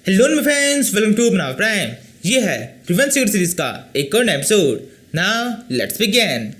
Hello my friends, welcome to बनाव prime. ये है प्रिवेंट सीरीज का एक और episode. Now let's begin.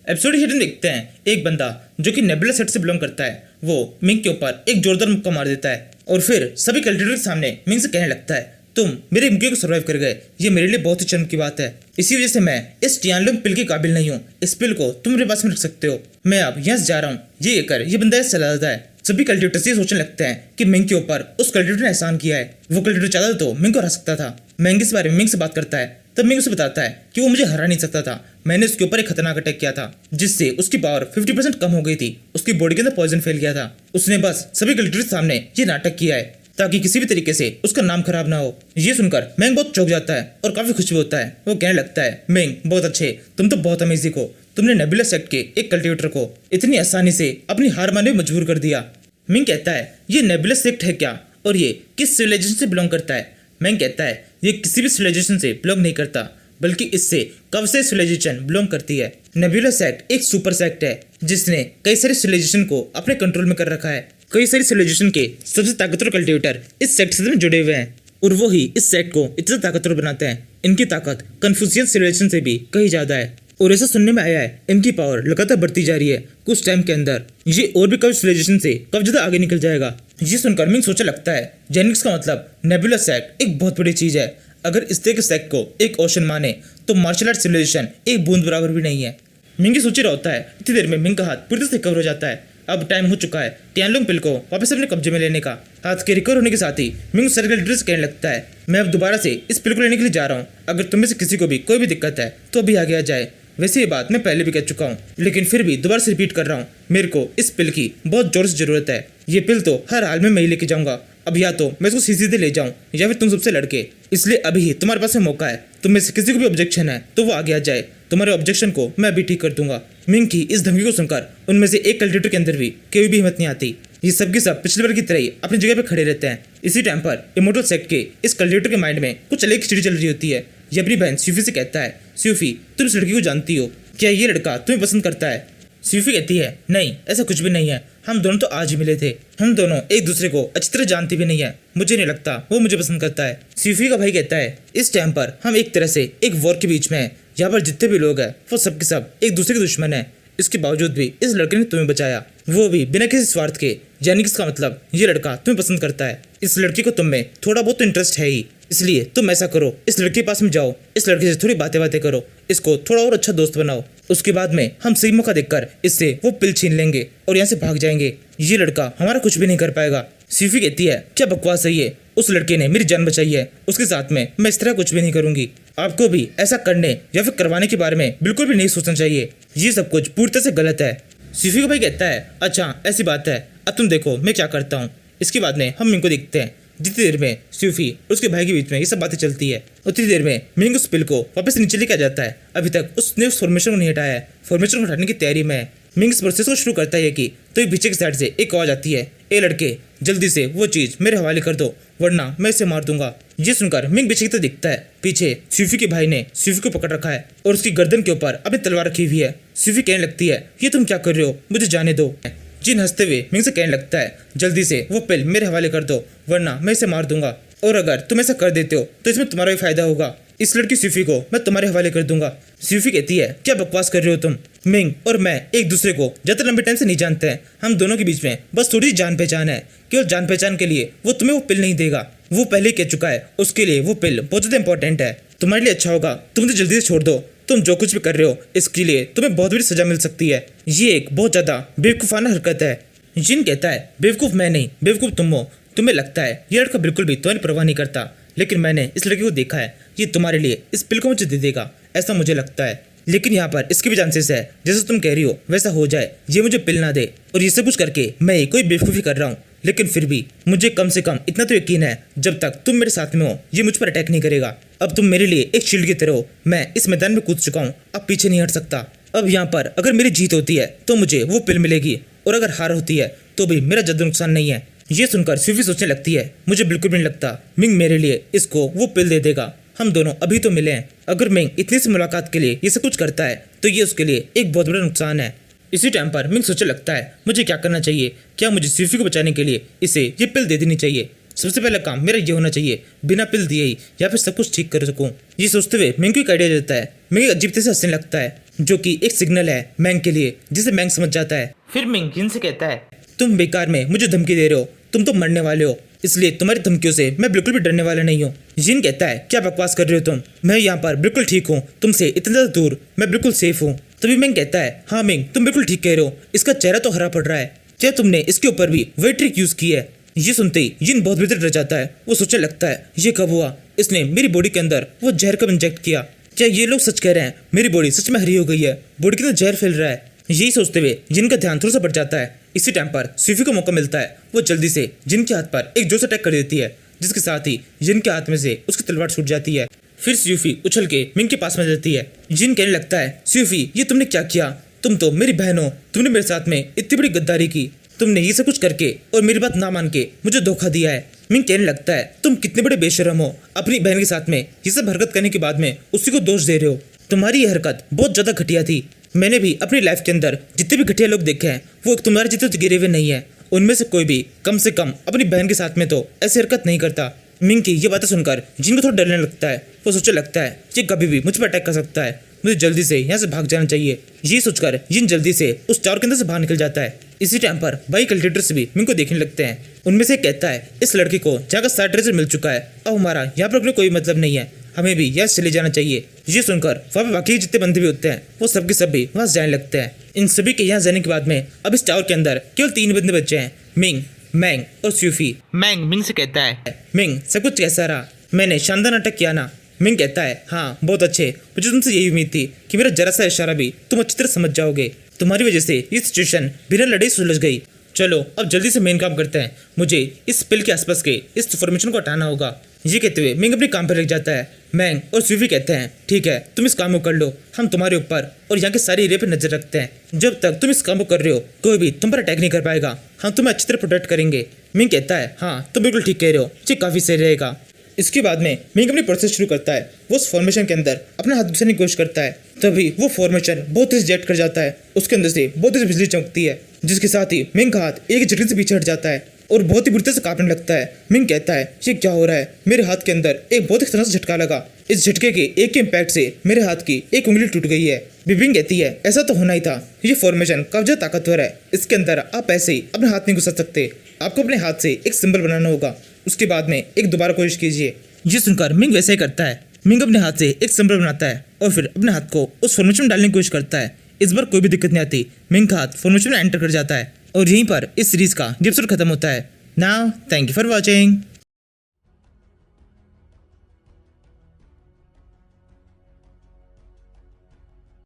Episode hidden देखते हैं एक बंदा जो कि नेबुला सेट से बिलोंग करता है, वो मिंग के ऊपर एक जोरदार मुक्का मार देता है और फिर सभी कल्टिवेटर के सामने मिंग से कहने लगता है, तुम मेरे मुक्के को सर्वाइव कर गए, ये मेरे लिए बहुत ही शर्म की बात है। इसी वजह से मैं इस टियानलुंग पिल के काबिल नहीं हूँ। इस पिल को तुम मेरे पास में रख सकते हो, मैं अब यहाँ से जा रहा हूँ। ये कर ये बंदा चला जाता है। सभी कल्टिवेटर्स ये सोचने लगते हैं कि मिंग के ऊपर उस कल्टिवेटर ने एहसान किया है। वो कल्टिवेटर चाहता तो मिंग को हरा सकता था। मिंग इस बारे में मिंग से बात करता है, तब मिंग उसे बताता है कि वो मुझे हरा नहीं सकता था। मैंने उसके ऊपर एक खतरनाक अटैक किया था जिससे उसकी पावर 50% कम हो गई थी। उसकी बॉडी के अंदर पॉइजन फैल गया था। उसने बस सभी कल्टिवेटर्स के सामने ये नाटक किया है ताकि किसी भी तरीके से उसका नाम खराब ना हो। ये सुनकर मिंग बहुत चौंक जाता है और काफी खुश भी होता है। वो कहने लगता है, मिंग बहुत अच्छे, तुम तो बहुत अमेजिंग हो। तुमने नेबुला सेक्ट के एक कल्टिवेटर को इतनी आसानी से अपनी हार मानने में मजबूर कर दिया। मिंग कहता है, ये नेबुला सेक्ट है क्या और ये किस सिविलाइजेशन से बिलोंग करता है? मिंग कहता है, ये किसी भी सिविलाइजेशन से बिलोंग नहीं करता, बल्कि इससे कवसे सिविलाइजेशन बिलोंग करती है। नेबुला सेक्ट एक सुपर सेक्ट है जिसने कई सारी सिविलाइजेशन को अपने कंट्रोल में कर रखा है। कई सारी सिविलाइजेशन के सबसे ताकतवर कल्टिवेटर इस सेक्ट से जुड़े हुए हैं और वो ही इस सेक्ट को इतना ताकतवर बनाते हैं। इनकी ताकत कन्फ्यूशियन सिविलाइजेशन से भी कहीं ज्यादा है और ऐसा सुनने में आया है इनकी पावर लगातार बढ़ती जा रही है। कुछ टाइम के अंदर ये और भी कई सिविलाइजेशन से कब ज्यादा आगे निकल जाएगा। ये सुनकर मिंग सोचा लगता है, जेनिक्स का मतलब नेबुला सेक्ट एक बहुत बड़ी चीज है। अगर इस तरह के सेक्ट को एक ओशन माने तो मार्शल आर्ट सिविलाइजेशन एक बूंद बराबर भी नहीं है। मिंग सोच रहा होता है। इतनी देर में मिंग का हाथ पूरी तरह से रिकवर हो जाता है। अब टाइम हो चुका है टियानलुंग पिल को वापस अपने कब्जे में लेने का। हाथ के रिकवर होने के साथ ही मिंग सर्कल ड्रेस कहने लगता है, मैं अब दोबारा से इस पिल को लेने के लिए जा रहा हूँ। अगर तुम में से किसी को भी कोई भी दिक्कत है तो अभी आगे आ जाए। वैसे ये बात मैं पहले भी कह चुका हूँ, लेकिन फिर भी दोबारा से रिपीट कर रहा हूँ, मेरे को इस पिल की बहुत जोर से जरूरत है। ये पिल तो हर हाल में मैं ही लेके जाऊंगा। अब या तो मैं इसको सीधे ले जाऊं या फिर तुम सबसे लड़के। इसलिए अभी ही तुम्हारे पास में मौका है। तुम में से किसी को भी ऑब्जेक्शन है तो वो आगे आ जाए। तुम्हारे ऑब्जेक्शन को मैं अभी ठीक कर दूंगा। मिंग की इस धमकी को सुनकर उनमें से एक कल्टिवेटर के अंदर भी कोई भी हिम्मत नहीं आती। ये सब के सब पिछली बार की तरह ही अपनी जगह पे खड़े रहते हैं। इसी टाइम पर इमोर्टल सेक्ट के इस कल्टिवेटर के माइंड में कुछ अलग स्टोरी चल रही होती है। ये अपनी बहन सूफी से कहता है, सूफी तुम इस लड़की को जानती हो क्या? ये लड़का तुम्हें पसंद करता है? सूफी कहती है, नहीं ऐसा कुछ भी नहीं है, हम दोनों तो आज ही मिले थे। हम दोनों एक दूसरे को अच्छी तरह जानते भी नहीं है। मुझे नहीं लगता वो मुझे पसंद करता है। सूफी का भाई कहता है, इस टाइम पर हम एक तरह से एक वॉर के बीच में हैं। यहाँ पर जितने भी लोग हैं वो सब के सब एक दूसरे के दुश्मन है। इसके बावजूद भी इस लड़के ने तुम्हें बचाया, वो भी बिना किसी स्वार्थ के। यानी इसका मतलब ये लड़का तुम्हें पसंद करता है। इस लड़की को तुम में थोड़ा बहुत तो इंटरेस्ट है ही, इसलिए तुम ऐसा करो, इस लड़के के पास में जाओ, इस लड़के से थोड़ी बातें करो, इसको थोड़ा और अच्छा दोस्त बनाओ। उसके बाद में हम सही मौका देखकर इससे वो पिल छीन लेंगे और यहाँ से भाग जाएंगे। ये लड़का हमारा कुछ भी नहीं कर पाएगा। सूफी कहती है, क्या बकवास है ये? उस लड़के ने मेरी जान बचाई है, उसके साथ में मैं इस तरह कुछ भी नहीं करूंगी। आपको भी ऐसा करने या फिर करवाने के बारे में बिल्कुल भी नहीं सोचना चाहिए। ये सब कुछ पूरी तरह से गलत है। सूफी का भाई कहता है, अच्छा ऐसी बात है, अब तुम देखो मैं क्या करता हूँ। इसके बाद में हम मिंग को देखते हैं। जितनी देर में सूफी और उसके भाई के बीच में ये सब बातें चलती है, उतनी देर में मिंग उस पिल को वापस नीचे लेके आ जाता है। अभी तक उसने उस फॉर्मेशन को नहीं हटाया है। फॉर्मेशन को हटाने की तैयारी में है। मिंग इस प्रोसेस को शुरू करता है कि तो पीछे की साइड से एक आवाज आती है, ए लड़के जल्दी से वो चीज मेरे हवाले कर दो वरना मैं इसे मार दूंगा। ये सुनकर मिंग पीछे की तरफ दिखता है। पीछे सूफी के भाई ने सूफी को पकड़ रखा है और उसकी गर्दन के ऊपर अपनी तलवार रखी हुई है। सूफी कहने लगती है, ये तुम क्या कर रहे हो, मुझे जाने दो। जिन हंसते हुए मिंग से कहने लगता है, जल्दी से वो पिल मेरे हवाले कर दो वरना मैं इसे मार दूंगा, और अगर तुम ऐसा कर देते हो तो इसमें तुम्हारा भी फायदा होगा। इस लड़की सूफी को मैं तुम्हारे हवाले कर दूंगा। सूफी कहती है, क्या बकवास कर रहे हो तुम? मिंग और मैं एक दूसरे को ज्यादा लंबे टाइम से नहीं जानते हैं। हम दोनों के बीच में बस थोड़ी जान पहचान है। केवल जान पहचान के लिए वो तुम्हें वो पिल नहीं देगा। वो पहले कह चुका है, उसके लिए वो पिल बहुत ज्यादा इंपॉर्टेंट है। तुम्हारे लिए अच्छा होगा तुम मुझे जल्दी से छोड़ दो। तुम जो कुछ भी कर रहे हो इसके लिए तुम्हें बहुत बड़ी सजा मिल सकती है। ये एक बहुत ज्यादा बेवकूफाना हरकत है। जिन कहता है, बेवकूफ मैं नहीं, बेवकूफ तुम हो। तुम्हें लगता है ये लड़का बिल्कुल भी तुम्हारी परवाह नहीं करता, लेकिन मैंने इस लड़के को देखा है। ये तुम्हारे लिए इस पिल को मुझे दे देगा, ऐसा मुझे लगता है। लेकिन यहाँ पर इसके भी चांसेस है जैसा तुम कह रही हो वैसा हो जाए, ये मुझे पिल ना दे और ये सब कुछ करके मैं कोई बेवकूफ़ी कर रहा हूँ। लेकिन फिर भी मुझे कम से कम इतना तो यकीन है, जब तक तुम मेरे साथ में हो ये मुझ पर अटैक नहीं करेगा। अब तुम मेरे लिए एक शील्ड की तरह हो। मैं इस मैदान में कूद चुका हूँ, अब पीछे नहीं हट सकता। अब यहाँ पर अगर मेरी जीत होती है तो मुझे वो पिल मिलेगी, और अगर हार होती है तो भी मेरा ज्यादा नुकसान नहीं है। ये सुनकर सूफी सोचने लगती है, मुझे बिल्कुल भी नहीं लगता मिंग मेरे लिए इसको वो पिल दे देगा। हम दोनों अभी तो मिले हैं। अगर मिंग इतनी सी मुलाकात के लिए ये सब कुछ करता है तो ये उसके लिए एक बहुत बड़ा नुकसान है। इसी टाइम पर मिंग सोचने लगता है, मुझे क्या करना चाहिए? क्या मुझे सूफी को बचाने के लिए इसे ये पिल दे देनी चाहिए? सबसे पहला काम मेरा ये होना चाहिए बिना पिल दिए ही या फिर सब कुछ ठीक कर सकूं। ये सोचते हुए मैंग को एक आइडिया देता है। मैंग एक अजीब तरह से हंसने लगता है जो कि एक सिग्नल है मैंग के लिए, जिसे मैंग समझ जाता है। फिर मैंग जिन से कहता है तुम बेकार में मुझे धमकी दे रहे हो, तुम तो मरने वाले हो, इसलिए तुम्हारी धमकियों से मैं बिल्कुल भी डरने वाला नहीं हूँ। जिन कहता है क्या बकवास कर रहे हो तुम, मैं यहाँ पर बिल्कुल ठीक हूँ, तुमसे इतना ज्यादा दूर मैं बिल्कुल सेफ हूँ। तभी मैंग कहता है हाँ मैंग तुम बिल्कुल ठीक कह रहे हो, इसका चेहरा तो हरा पड़ रहा है, क्या तुमने इसके ऊपर भी वही ट्रिक यूज की है। ये सुनते ही जिन बहुत भीतर डर जाता है। वो सोचने लगता है ये कब हुआ, इसने मेरी बॉडी के अंदर वो जहर कब इंजेक्ट किया, क्या ये लोग सच कह रहे हैं मेरी बॉडी सच में हरी हो गई है, बॉडी के अंदर जहर फैल रहा है। यही सोचते हुए जिनका ध्यान थोड़ा सा बढ़ जाता है। इसी टाइम पर सूफी को मौका मिलता है। वो जल्दी से जिनके हाथ पर एक जोर से अटैक कर देती है, जिसके साथ ही जिनके हाथ में से उसकी तलवार छूट जाती है। फिर सूफी उछल के मिंग के पास में जाती है। जिन कहने लगता है सूफी ये तुमने क्या किया, तुम तो मेरी बहन हो, तुमने मेरे साथ में इतनी बड़ी गद्दारी की, तुमने ये सब कुछ करके और मेरी बात ना मान के मुझे धोखा दिया है। मिंग कहने लगता है तुम कितने बड़े बेशरम हो, अपनी बहन के साथ में ये सब हरकत करने के बाद में उसी को दोष दे रहे हो। तुम्हारी ये हरकत बहुत ज्यादा घटिया थी। मैंने भी अपनी लाइफ के अंदर जितने भी घटिया लोग देखे हैं वो तुम्हारे जितने गिरे हुए नहीं है। उनमें से कोई भी कम से कम अपनी बहन के साथ में तो ऐसी हरकत नहीं करता। मिंग की ये बातें सुनकर जिनको थोड़ा डरने लगता है। वो सोचने लगता है ये कभी भी मुझ पर अटैक कर सकता है, मुझे जल्दी से यहाँ से भाग जाना चाहिए। ये सोचकर जिन जल्दी से उस टावर के अंदर से बाहर निकल जाता है। इसी टाइम पर बाई कल्टिवेटर्स भी मिंग को देखने लगते हैं। उनमें से कहता है इस लड़की को जहाँ का सारा ट्रेजर मिल चुका है, अब हमारा यहाँ पर कोई मतलब नहीं है, हमें भी यहाँ चले जाना चाहिए। ये सुनकर वहाँ पे बाकी जितने बंदे भी होते हैं वो सबके सब भी वहाँ जाने लगते हैं। इन सभी के यहाँ जाने के बाद में अब इस टावर के अंदर केवल 3 बंदे बचे हैं, मिंग, मैंग और सूफी। मैंग मिंग से कहता है मिंग सब कुछ कैसा रहा, मैंने शानदार नाटक किया ना। मिंग कहता है हाँ बहुत अच्छे, मुझे तुमसे यही उम्मीद थी कि मेरा जरा सा इशारा भी तुम अच्छी तरह समझ जाओगे, तुम्हारी वजह से ये सिचुएशन बिना लड़ाई सुलझ गई। चलो अब जल्दी से मेन काम करते हैं, मुझे इस पिल के आसपास के इस फॉर्मेशन को हटाना होगा। ये कहते हुए मिंग अपने काम पर लग जाता है। मैंग और सूफी कहते हैं ठीक है तुम इस काम को कर लो, हम तुम्हारे ऊपर और यहाँ के सारे एरिया पर नजर रखते हैं। जब तक तुम इस काम को कर रहे हो कोई भी तुम पर अटैक नहीं कर पाएगा, हम तुम्हें अच्छी तरह प्रोटेक्ट करेंगे। मिंग कहता है हाँ तुम बिल्कुल ठीक कह रहे हो, ये काफी सही रहेगा। इसके बाद में मिंग अपनी प्रोसेस शुरू करता है। वो उस फॉर्मेशन के अंदर अपना हाथ घुसाने की कोशिश करता है, तभी वो फॉर्मेशन बहुत तेज जेट कर जाता है। उसके अंदर से बहुत तेज बिजली चमकती है, जिसके साथ ही मिंग का हाथ एक झटके से पीछे हट जाता है और बहुत ही बुरी तरह से कांपने लगता है। मिंग कहता है ये क्या हो रहा है, मेरे हाथ के अंदर एक बहुत ही खतरनाक झटका लगा, इस झटके के एक के इम्पैक्ट से मेरे हाथ की एक उंगली टूट गई है। बिबिंग कहती है ऐसा तो होना ही था, ये फॉर्मेशन काफी ज्यादा ताकतवर है, इसके अंदर आप ऐसे ही अपने हाथ नहीं घुसा सकते, आपको अपने हाथ से एक सिंबल बनाना होगा, उसके बाद में एक दोबारा कोशिश कीजिए। ये सुनकर मिंग वैसे ही करता है। मिंग अपने हाथ से एक सिंबल बनाता है और फिर अपने हाथ को उस फॉर्मेशन में डालने की कोशिश करता है। इस बार कोई भी दिक्कत नहीं आती, मिंग का हाथ फॉर्मेशन में एंटर कर जाता है और यहीं पर इस सीरीज का एपिसोड खत्म होता है। Now thank you for watching.